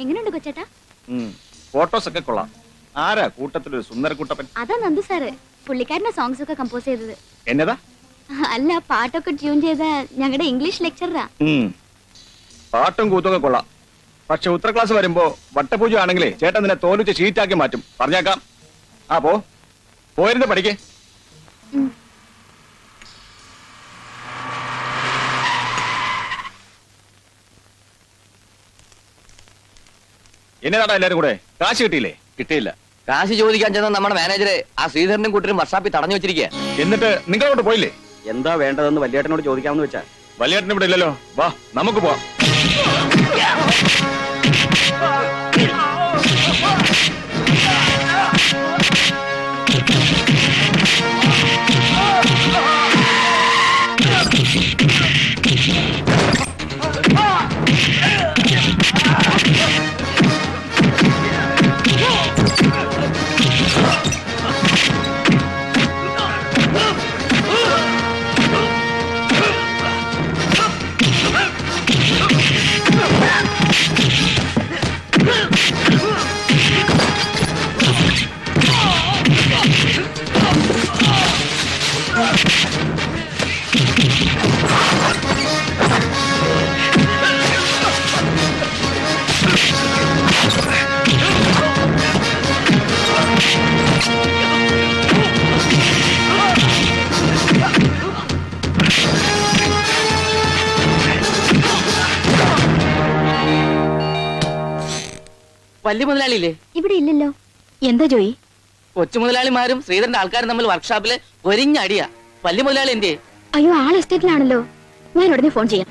എങ്ങനെയുണ്ട് കൊച്ചേട്ടാ? ഫോട്ടോസ് ഒക്കെ കൊള്ളാം. ആരാ കൂട്ടത്തിലൊരു സുന്ദരക്കുട്ടപ്പൻ? അതാ നന്ദു സാറ്. പുള്ളിക്കാരന്റെ സോങ്സ് ഒക്കെ കമ്പോസ് ചെയ്തത്. എന്നതാ? അല്ല, പാട്ടൊക്കെ ട്യൂൺ ചെയ്ത ഞങ്ങളുടെ ഇംഗ്ലീഷ് ലെക്ചറാ. പാട്ടും കൂത്തൊക്കെ കൊള്ളാം. പക്ഷെ ഉത്തര ക്ലാസ് വരുമ്പോ വട്ടപൂജ ആണെങ്കിലേ ചേട്ടൻ നിന്നെ തോലുച്ച് ഷീറ്റാക്കി മാറ്റും. പറഞ്ഞേക്കാം. ആ പോയിരുന്ന് പഠിക്കേ. എന്നതാടാ എല്ലാരും കൂടെ? കാശ് കിട്ടിയില്ലേ? കിട്ടിയില്ല. കാശ് ചോദിക്കാൻ ചെന്ന നമ്മുടെ മാനേജറെ ആ ശ്രീധരനും കൂട്ടരും വർഷാപ്പിൽ തടഞ്ഞു വെച്ചിരിക്കുക. എന്നിട്ട് നിങ്ങളോട് പോയില്ലേ? എന്താ വേണ്ടതെന്ന് വലിയേട്ടനോട് ചോദിക്കാമെന്ന് വെച്ചാ. വലിയേട്ടൻ ഇവിടെ ഇല്ലല്ലോ. വാ, നമുക്ക് പോവാം. വല്യ മുതലാളിയില്ലേ? ഇവിടെ ഇല്ലല്ലോ. എന്താ ജോയി? കൊച്ചു മുതലാളിമാരും ശ്രീധരന്റെ ആൾക്കാരും തമ്മിൽ വർക്ക്ഷോപ്പില് ഒരിഞ്ഞടിയാ. വല്യ മുതലാളി എന്തേ? അയ്യോ, ആൾ എസ്റ്റേറ്റിലാണല്ലോ. ഞാൻ ഉടനെ ഫോൺ ചെയ്യാം.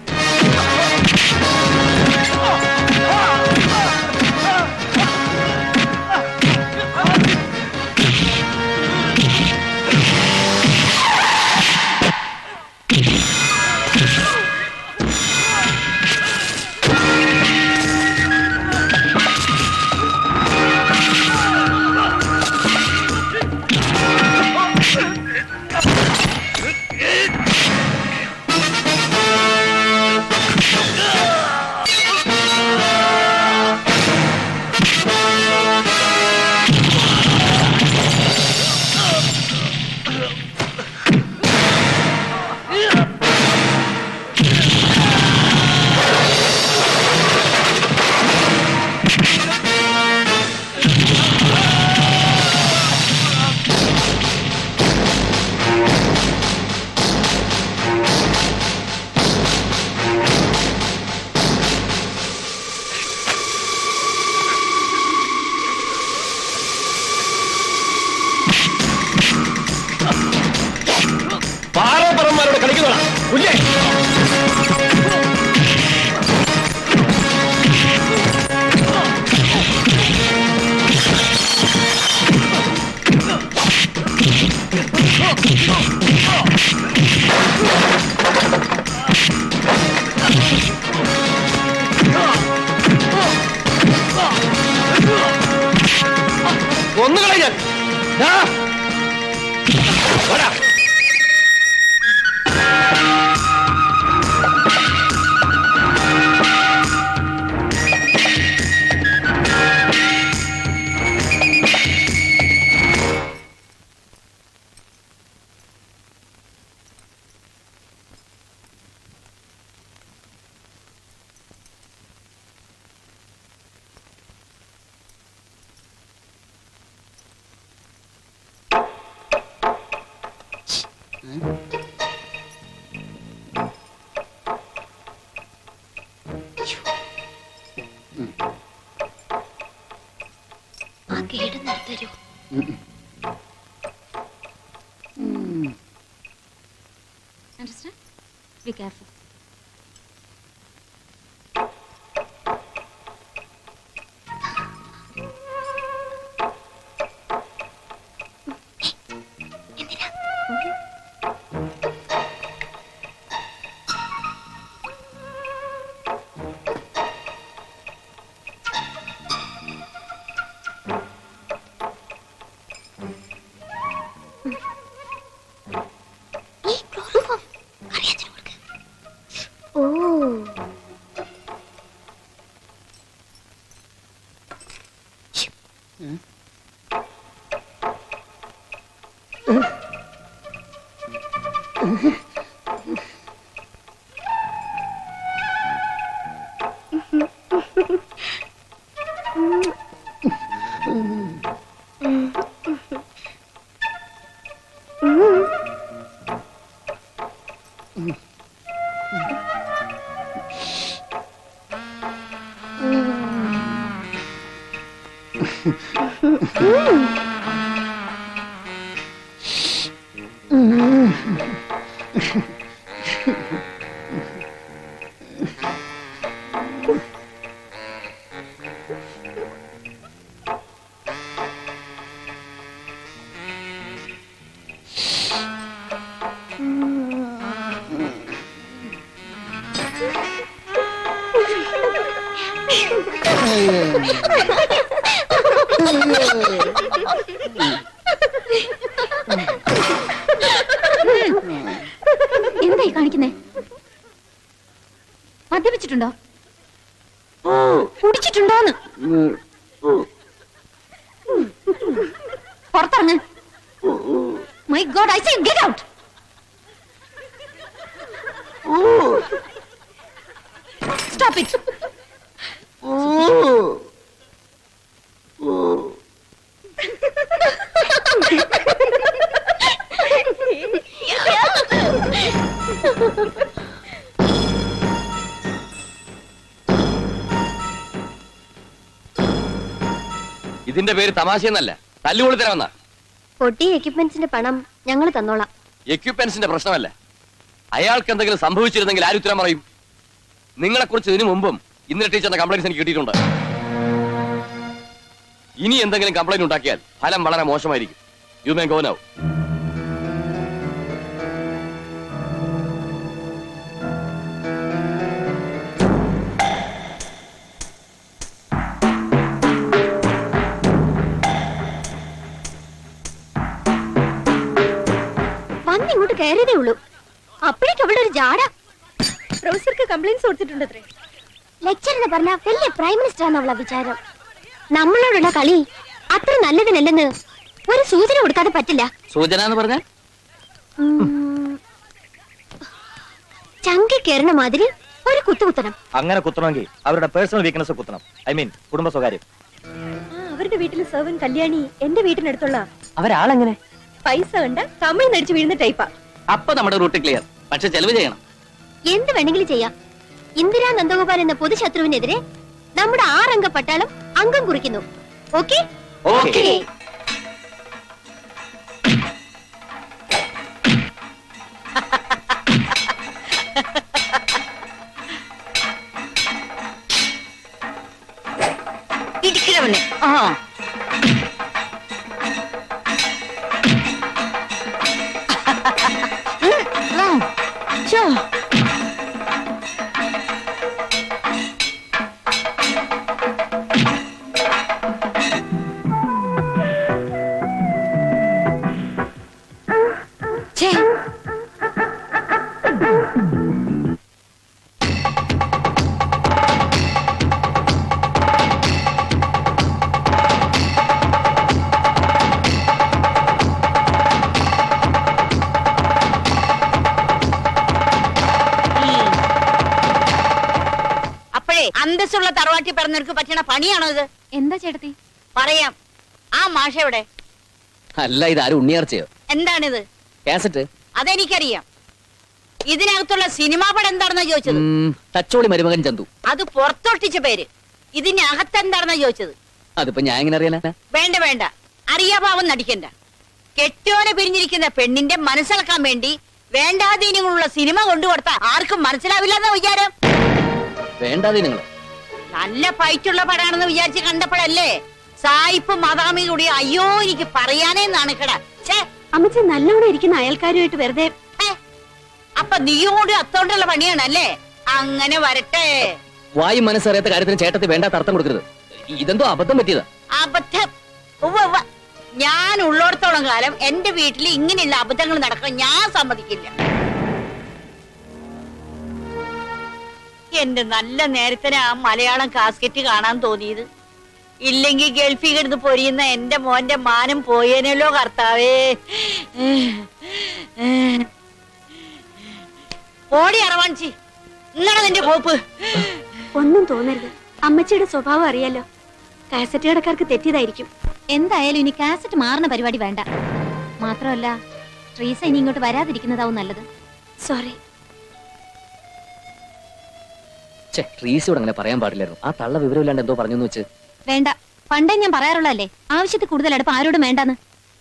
Understand? Be careful. എന്തായി കാണിക്കുന്നേ? മദ്യപിച്ചിട്ടുണ്ടോ? കുടിച്ചിട്ടുണ്ടോന്ന്? പുറത്തിറങ്ങ്. My God, I say get out. Stop it. ഇതിന്റെ പേര് തമാശയെന്നല്ല, തല്ലുകൊള്ളി തരാമെന്ന. പൊട്ടി എക്യുപ്മെന്റ്സിന്റെ പണം ഞങ്ങൾ തന്നോളാം. എക്യുപ്മെന്റ്സിന്റെ പ്രശ്നമല്ല, അയാൾക്ക് എന്തെങ്കിലും സംഭവിച്ചിരുന്നെങ്കിൽ ആര് ഉത്തരം പറയും? നിങ്ങളെ കുറിച്ച് ഇതിനു മുമ്പും ഇന്നലെ ടീച്ചറിന്റെ കംപ്ലൈന്റ്സ് എനിക്ക് കിട്ടിയിട്ടുണ്ട്. ഇനി എന്തെങ്കിലും കംപ്ലൈന്റ് ഉണ്ടാക്കിയാൽ ഫലം വളരെ മോശമായിരിക്കും. You may go now. വന്നിങ്ങോട്ട് കയറിയതേ ഉള്ളൂ, അപ്പോഴേക്ക് അവിടെ ഒരു ജാട. പ്രൊഫസർക്ക് കംപ്ലൈന്റ്സ് കൊടുത്തിട്ടുണ്ടത്രേ. ലെക്ചർ എന്ന് പറഞ്ഞാൽ വലിയ പ്രൈം മിനിസ്റ്റർ ആണെന്നുള്ള വിചാരം. നമ്മളോടുള്ള കളി അത്ര നല്ലതിനല്ലെന്ന് ഒരു സൂചന കൊടുക്കാതെ പറ്റില്ല. സൂചന എന്ന് പറഞ്ഞാൽ ചങ്കി കയറണ മാതിരി ഒരു കുത്തുകുത്തണം. അങ്ങനെ കുത്തണമെങ്കിൽ അവരുടെ പേഴ്സണൽ വീക്ക്നെസ് കുത്തണം. ഐ മീൻ കുടുംബ സ്വകാര്യം. അവരുടെ വീട്ടിലെ സെർവൻ കല്യാണി എന്റെ വീട്ടിനടുത്തുള്ള അവരാളെങ്ങനെ? പൈസ കണ്ട കമ്മിൽ നടിച്ചു വീഴുന്ന ടൈപ്പാ. അപ്പൊ നമ്മുടെ റൂട്ട് ക്ലിയർ. പക്ഷെ ചെലവ് ചെയ്യണം. എന്ത് വേണമെങ്കിലും ചെയ്യാം. ഇന്ദിരാ നന്ദഗോപാൽ എന്ന പൊതുശത്രുവിനെതിരെ നമ്മുടെ 6 അംഗ പട്ടാളം അംഗം കുറിക്കുന്നു. Okay okay. ഇടിക്കുന്നവനെ അന്തസ്സുള്ള തറവാട്ടി പറഞ്ഞവർക്ക് പറ്റണ പണിയാണോ ഇത്? എന്താ ചേട്ടത്തി? പറയാം. ആ മാഷ എവിടെ? അല്ല, ഇതാരും ഉണ്ണിയാർച്ചയോ? എന്താണിത്? കാസറ്റ്. അതെനിക്കറിയാം. ഇതിനകത്തുള്ള സിനിമാ പടം എന്താണെന്നാ ചോദിച്ചത്? തച്ചോളി മരുമകൻ ചന്തു. അത് പുറത്തൊട്ടിച്ച പേര്. ഇതിനകത്ത് എന്താണെന്നാ ചോദിച്ചത്? അതിപ്പോ ഞാൻ എങ്ങനെ അറിയാനാ? വേണ്ട വേണ്ട, അറിയാഭാവം നടിക്കണ്ട. കെട്ടിയോനെ പിരിഞ്ഞിരിക്കുന്ന പെണ്ണിന്റെ മനസ്സിലാക്കാൻ വേണ്ടി വേണ്ടാതീനങ്ങളുള്ള സിനിമ കൊണ്ടുകൊടുത്ത ആർക്കും മനസ്സിലാവില്ലെന്ന വിചാരം. വേണ്ടാതെ നിങ്ങൾ നല്ല ഫൈറ്റുള്ള പടാണെന്ന് വിചാരിച്ച് കണ്ടപ്പോഴല്ലേ സായിപ്പ് മദാമി കൂടി അയ്യോ എനിക്ക് പറയാനേ നാണിക്കട. അമ്മച്ചി നല്ലോണം ഇരിക്കുന്ന അയൽക്കാരുമായിട്ട് വെറുതെ. അപ്പൊ നീയും കൂടി അത്തോണ്ടുള്ള പണിയാണല്ലേ? അങ്ങനെ വരട്ടെ. വായും മനസ്സറിയാത്ത കാര്യത്തിന് ചേട്ടത്തി വേണ്ടാത്ത അർത്ഥം കൊടുക്കരുത്. ഇതെന്തോ അബദ്ധം പറ്റിയതാ. അബദ്ധം? ഞാൻ ഉള്ളിടത്തോളം കാലം എന്റെ വീട്ടിൽ ഇങ്ങനെയുള്ള അബദ്ധങ്ങൾ നടക്കാൻ ഞാൻ സമ്മതിക്കില്ല. എന്റെ നല്ല നേരത്തിന് ആ മലയാളം കാസ്കറ്റ് കാണാൻ തോന്നിയത്. ഇല്ലെങ്കിൽ ഗൾഫിൽ കിടന്ന് പൊരിയുന്ന എന്റെ മോന്റെ മാനം പോയേനല്ലോ കർത്താവേ. ഓടി അറവാണിച്ചി നിങ്ങളെ നിന്റെ പോപ്പ്. ഒന്നും തോന്നരുത്, അമ്മച്ചിയുടെ സ്വഭാവം അറിയാലോ. കാസറ്റ് കടക്കാർക്ക് തെറ്റിയതായിരിക്കും. എന്തായാലും ഇനി കാസറ്റ് മാറുന്ന പരിപാടി വേണ്ട. മാത്രമല്ല ട്രീസ ഇനി ഇങ്ങോട്ട് വരാതിരിക്കുന്നതാവും നല്ലത്. സോറി. ട്രീസിയോട് അങ്ങനെ പറയാൻ പാടില്ലായിരുന്നു. ആ തള്ള വിവരമില്ലാണ്ട് എന്തോ പറഞ്ഞു വെച്ച്. വേണ്ട, പണ്ടേ ഞാൻ പറയാറുള്ളതല്ലേ, ആവശ്യത്തിൽ കൂടുതൽ അടുപ്പം ആരോടും വേണ്ടാന്ന്.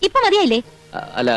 ഇപ്പൊ മതിയായില്ലേ? അല്ല